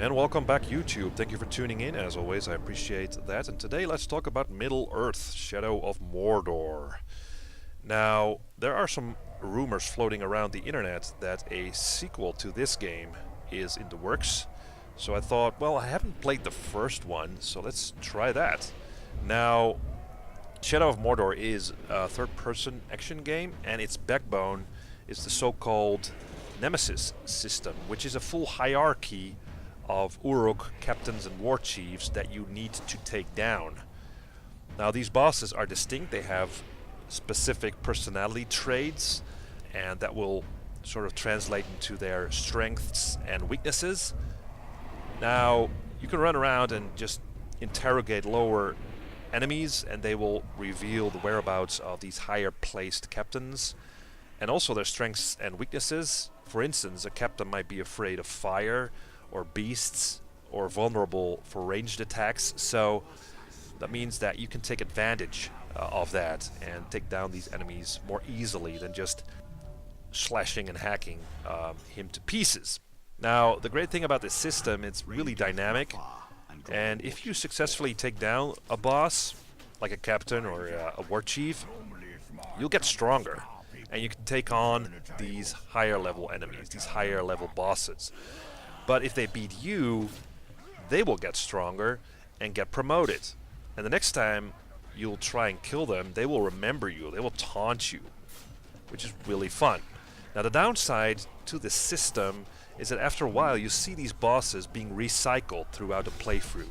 And welcome back, YouTube. Thank you for tuning in. As always, I appreciate that. And today let's talk about Middle-earth, Shadow of Mordor. Now, there are some rumors floating around the internet that a sequel to this game is in the works. So I thought, well, I haven't played the first one, so let's try that. Now, Shadow of Mordor is a third-person action game, and its backbone is the so-called Nemesis system, which is a full hierarchy of Uruk captains and war chiefs that you need to take down. Now, these bosses are distinct. They have specific personality traits, and that will sort of translate into their strengths and weaknesses. Now, you can run around and just interrogate lower enemies, and they will reveal the whereabouts of these higher placed captains and also their strengths and weaknesses. For instance, a captain might be afraid of fire or beasts or vulnerable for ranged attacks, so that means that you can take advantage of that and take down these enemies more easily than just slashing and hacking him to pieces. Now, the great thing about this system, it's really dynamic, and if you successfully take down a boss, like a captain or a war chief, you'll get stronger, and you can take on these higher level enemies, these higher level bosses. But if they beat you, they will get stronger and get promoted. And the next time you'll try and kill them, they will remember you, they will taunt you, which is really fun. Now, the downside to this system is that after a while you see these bosses being recycled throughout the playthrough,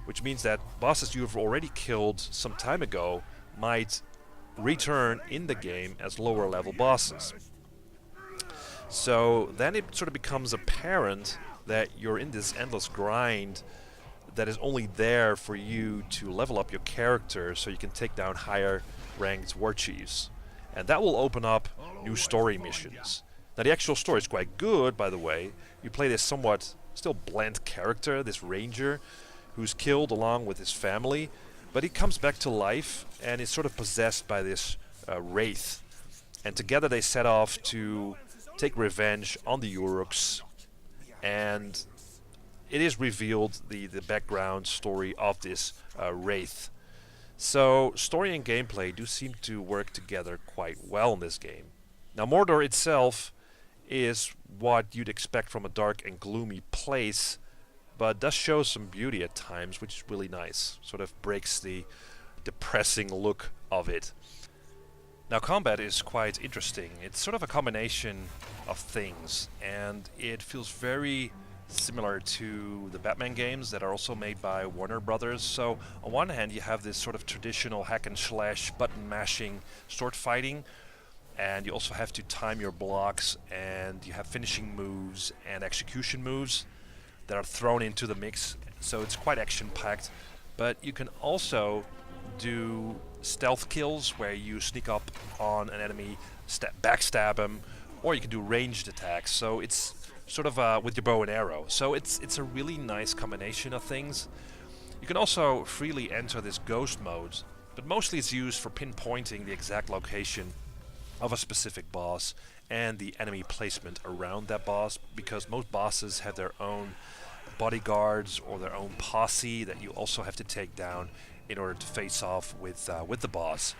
which means that bosses you have already killed some time ago might return in the game as lower level bosses. So then it sort of becomes apparent that you're in this endless grind that is only there for you to level up your character so you can take down higher ranked war chiefs. And that will open up new story missions. Now, the actual story is quite good, by the way. You play this somewhat still bland character, this ranger, who's killed along with his family, but he comes back to life and is sort of possessed by this wraith. And together they set off to take revenge on the Uruks, and it is revealed the background story of this wraith. So story and gameplay do seem to work together quite well in this game. Now, Mordor itself is what you'd expect from a dark and gloomy place, but does show some beauty at times, which is really nice. Sort of breaks the depressing look of it. Now, combat is quite interesting. It's sort of a combination of things, and it feels very similar to the Batman games that are also made by Warner Brothers. So, on one hand, you have this sort of traditional hack and slash, button mashing, sword fighting, and you also have to time your blocks, and you have finishing moves and execution moves that are thrown into the mix. So it's quite action-packed, but you can also do stealth kills where you sneak up on an enemy, backstab him, or you can do ranged attacks. So it's sort of with your bow and arrow. So it's a really nice combination of things. You can also freely enter this ghost mode, but mostly it's used for pinpointing the exact location of a specific boss and the enemy placement around that boss, because most bosses have their own bodyguards or their own posse that you also have to take down in order to face off with the boss.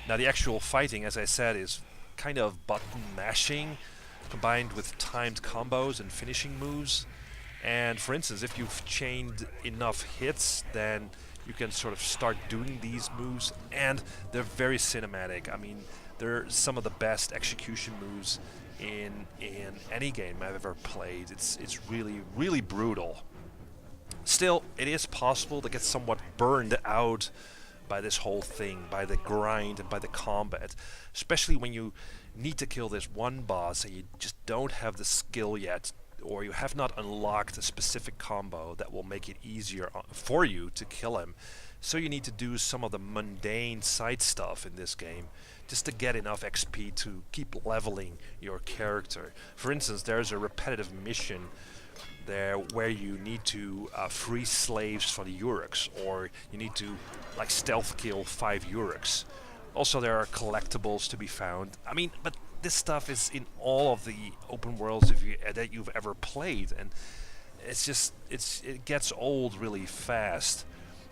Now, the actual fighting, as I said, is kind of button mashing combined with timed combos and finishing moves. And for instance, if you've chained enough hits, then you can sort of start doing these moves, and they're very cinematic. I mean, they're some of the best execution moves in any game I've ever played. It's really, really brutal. Still, it is possible to get somewhat burned out by this whole thing, by the grind and by the combat, especially when you need to kill this one boss and you just don't have the skill yet, or you have not unlocked a specific combo that will make it easier for you to kill him. So you need to do some of the mundane side stuff in this game just to get enough XP to keep leveling your character. For instance, there's a repetitive mission there where you need to free slaves for the Uruks, or you need to like stealth kill 5 Uruks. Also, there are collectibles to be found. I mean, but this stuff is in all of the open worlds that you've ever played, and it gets old really fast.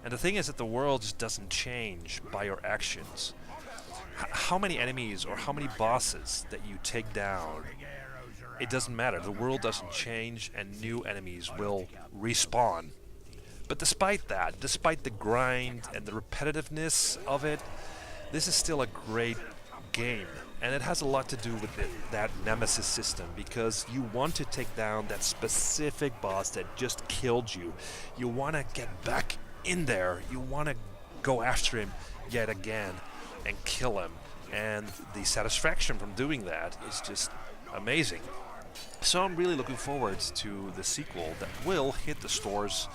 And the thing is that the world just doesn't change by your actions. How many enemies or how many bosses that you take down, it doesn't matter. The world doesn't change and new enemies will respawn. But despite that, despite the grind and the repetitiveness of it, this is still a great game. And it has a lot to do with that nemesis system, because you want to take down that specific boss that just killed you. You want to get back in there. You want to go after him yet again and kill him. And the satisfaction from doing that is just amazing. So I'm really looking forward to the sequel that will hit the stores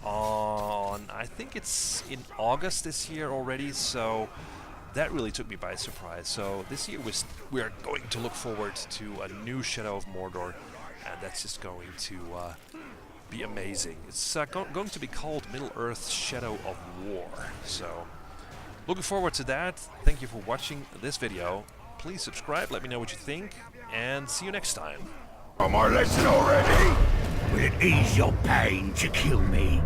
on, I think it's in August this year already, so that really took me by surprise. So this year we are going to look forward to a new Shadow of Mordor, and that's just going to be amazing. It's going to be called Middle-earth Shadow of War. So looking forward to that. Thank you for watching this video. Please subscribe, let me know what you think, and see you next time. On my lesson already? Will it ease your pain to kill me?